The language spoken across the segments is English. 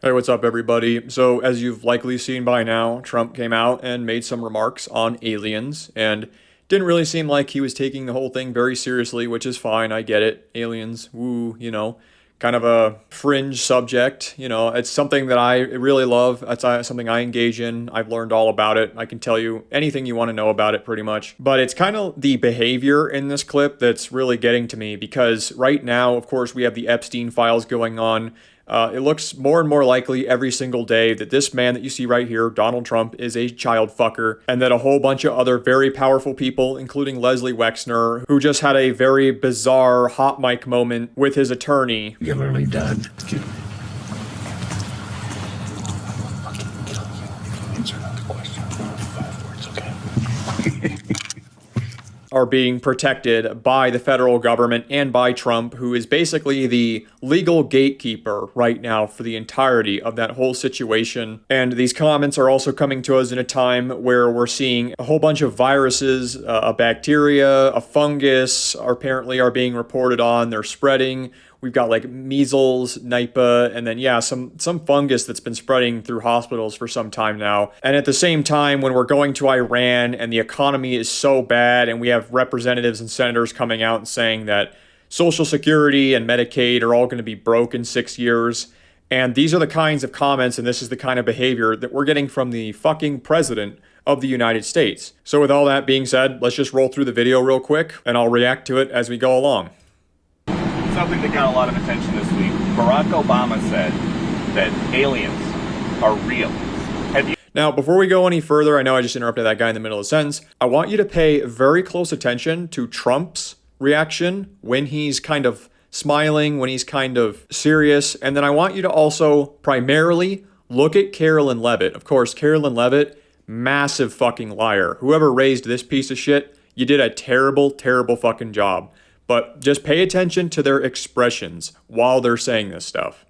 Hey, what's up, everybody? So, as you've likely seen by now, Trump came out and made some remarks on aliens and didn't really seem like he was taking the whole thing very seriously, which is fine. I get it. Aliens, woo, kind of a fringe subject. It's something that I really love. It's something I engage in. I've learned all about it. I can tell you anything you want to know about it pretty much. But it's kind of the behavior in this clip that's really getting to me because right now, of course, we have the Epstein files going on. It looks more and more likely every single day that this man that you see right here, Donald Trump, is a child fucker, and that a whole bunch of other very powerful people, including Leslie Wexner, who just had a very bizarre hot mic moment with his attorney. You're literally done. Answer not the question. 5 words, okay? Are being protected by the federal government and by Trump, who is basically the legal gatekeeper right now for the entirety of that whole situation. And these comments are also coming to us in a time where we're seeing a whole bunch of viruses, a bacteria, a fungus apparently are being reported on. They're spreading. We've got like measles, Nipah, and then some fungus that's been spreading through hospitals for some time now. And at the same time, when we're going to Iran and the economy is so bad and we have representatives and senators coming out and saying that Social Security and Medicaid are all going to be broke in 6 years. And these are the kinds of comments and this is the kind of behavior that we're getting from the fucking president of the United States. So with all that being said, let's just roll through the video real quick and I'll react to it as we go along. Something that got a lot of attention this week. Barack Obama said that aliens are real. Now, before we go any further, I know I just interrupted that guy in the middle of the sentence. I want you to pay very close attention to Trump's reaction when he's kind of smiling, when he's kind of serious. And then I want you to also primarily look at Carolyn Levitt. Of course, Carolyn Levitt, massive fucking liar. Whoever raised this piece of shit, you did a terrible, terrible fucking job. But just pay attention to their expressions while they're saying this stuff.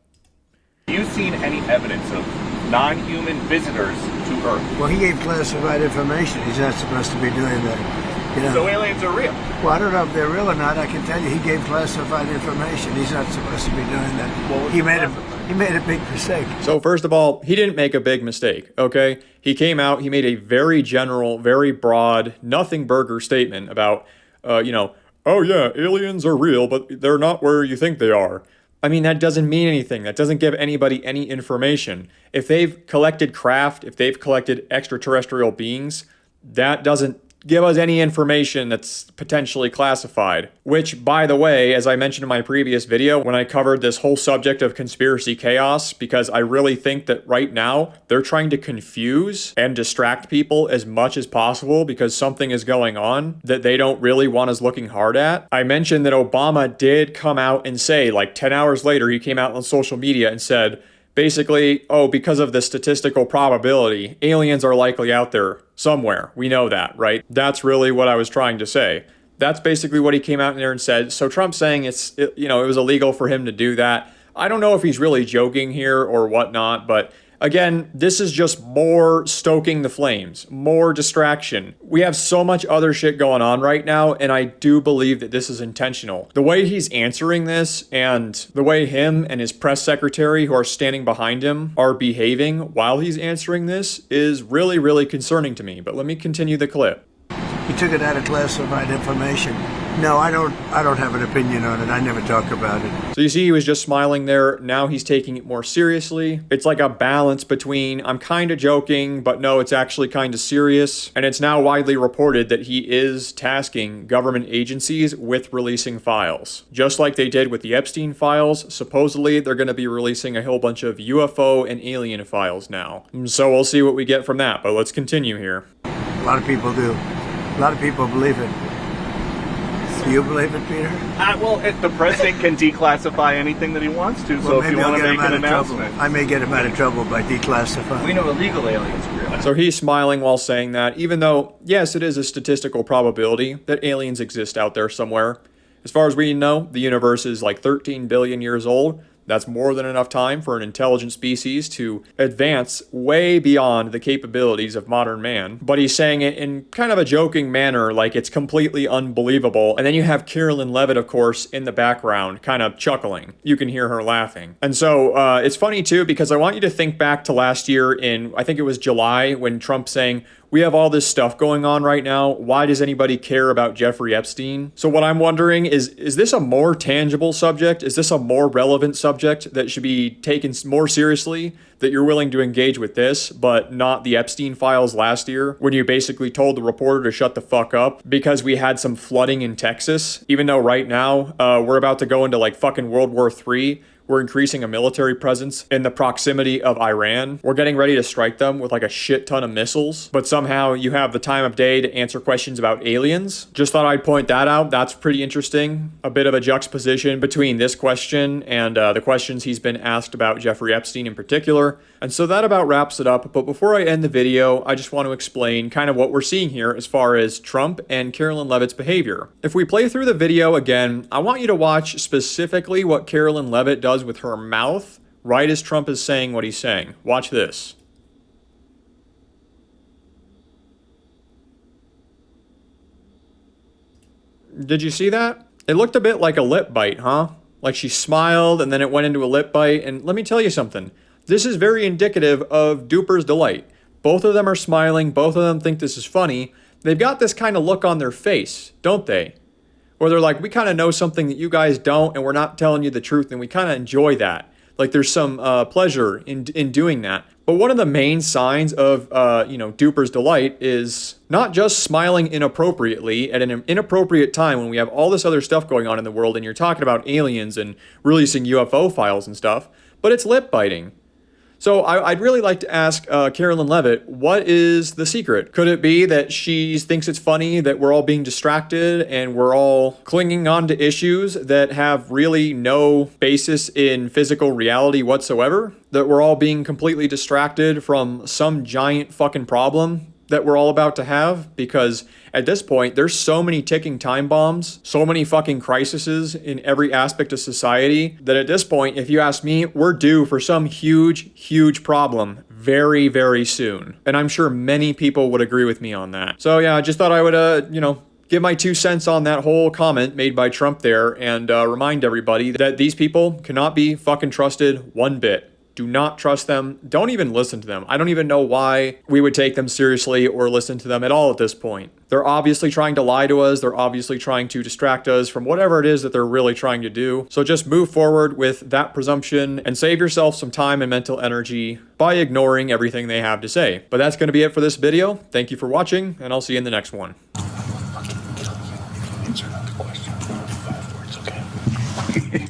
Have you seen any evidence of non-human visitors to Earth? Well, he gave classified information. He's not supposed to be doing that. So aliens are real? Well, I don't know if they're real or not. I can tell you he gave classified information. He's not supposed to be doing that. Well, he made a big mistake. So first of all, he didn't make a big mistake, okay? He came out, he made a very general, very broad, nothing burger statement about, oh yeah, aliens are real, but they're not where you think they are. I mean, that doesn't mean anything. That doesn't give anybody any information. If they've collected craft, if they've collected extraterrestrial beings, that doesn't give us any information that's potentially classified. Which, by the way, as I mentioned in my previous video, when I covered this whole subject of conspiracy chaos, because I really think that right now they're trying to confuse and distract people as much as possible because something is going on that they don't really want us looking hard at. I mentioned that Obama did come out and say, like 10 hours later, he came out on social media and said, basically, because of the statistical probability, aliens are likely out there somewhere. We know that, right? That's really what I was trying to say. That's basically what he came out in there and said. So Trump saying it was illegal for him to do that. I don't know if he's really joking here or whatnot, but again, this is just more stoking the flames, more distraction. We have so much other shit going on right now, and I do believe that this is intentional. The way he's answering this and the way him and his press secretary who are standing behind him are behaving while he's answering this is really, really concerning to me. But let me continue the clip. He took it out of classified information. No, I don't have an opinion on it. I never talk about it. So you see he was just smiling there. Now he's taking it more seriously. It's like a balance between I'm kind of joking, but no, it's actually kind of serious. And it's now widely reported that he is tasking government agencies with releasing files. Just like they did with the Epstein files, supposedly they're going to be releasing a whole bunch of UFO and alien files now. So we'll see what we get from that, but let's continue here. A lot of people do. A lot of people believe it. Do you believe it, Peter? The president can declassify anything that he wants to, so if you want to make an announcement. I may get him out of trouble by declassifying. We know illegal aliens are real. So he's smiling while saying that, even though, yes, it is a statistical probability that aliens exist out there somewhere. As far as we know, the universe is like 13 billion years old. That's more than enough time for an intelligent species to advance way beyond the capabilities of modern man. But he's saying it in kind of a joking manner, like it's completely unbelievable. And then you have Carolyn Levitt, of course, in the background, kind of chuckling. You can hear her laughing. And so it's funny too, because I want you to think back to last year in, I think it was July, when Trump saying, we have all this stuff going on right now. Why does anybody care about Jeffrey Epstein? So what I'm wondering is this a more tangible subject? Is this a more relevant subject that should be taken more seriously? That you're willing to engage with this, but not the Epstein files last year, when you basically told the reporter to shut the fuck up because we had some flooding in Texas, even though right now we're about to go into like fucking World War III. We're increasing a military presence in the proximity of Iran. We're getting ready to strike them with like a shit ton of missiles. But somehow you have the time of day to answer questions about aliens. Just thought I'd point that out. That's pretty interesting. A bit of a juxtaposition between this question and the questions he's been asked about Jeffrey Epstein in particular. And so that about wraps it up. But before I end the video, I just want to explain kind of what we're seeing here as far as Trump and Carolyn Levitt's behavior. If we play through the video again, I want you to watch specifically what Carolyn Levitt does with her mouth right as Trump is saying what he's saying. Watch this. Did you see that? It looked a bit like a lip bite, huh? Like she smiled and then it went into a lip bite. And let me tell you something. This is very indicative of Duper's delight. Both of them are smiling. Both of them think this is funny. They've got this kind of look on their face, don't they? Where they're like, we kind of know something that you guys don't, and we're not telling you the truth, and we kind of enjoy that. Like there's some pleasure in doing that. But one of the main signs of, Duper's delight is not just smiling inappropriately at an inappropriate time when we have all this other stuff going on in the world, and you're talking about aliens and releasing UFO files and stuff, but it's lip biting. So I'd really like to ask Carolyn Levitt, what is the secret? Could it be that she thinks it's funny that we're all being distracted and we're all clinging on to issues that have really no basis in physical reality whatsoever? That we're all being completely distracted from some giant fucking problem that we're all about to have? Because at this point, there's so many ticking time bombs, so many fucking crises in every aspect of society, that at this point, if you ask me, we're due for some huge, huge problem very, very soon. And I'm sure many people would agree with me on that. So yeah, I just thought I would, give my 2 cents on that whole comment made by Trump there and remind everybody that these people cannot be fucking trusted one bit. Do not trust them. Don't even listen to them. I don't even know why we would take them seriously or listen to them at all at this point. They're obviously trying to lie to us. They're obviously trying to distract us from whatever it is that they're really trying to do. So just move forward with that presumption and save yourself some time and mental energy by ignoring everything they have to say. But that's going to be it for this video. Thank you for watching, and I'll see you in the next one. Fucking kill you. Answer another question. 5 words, okay?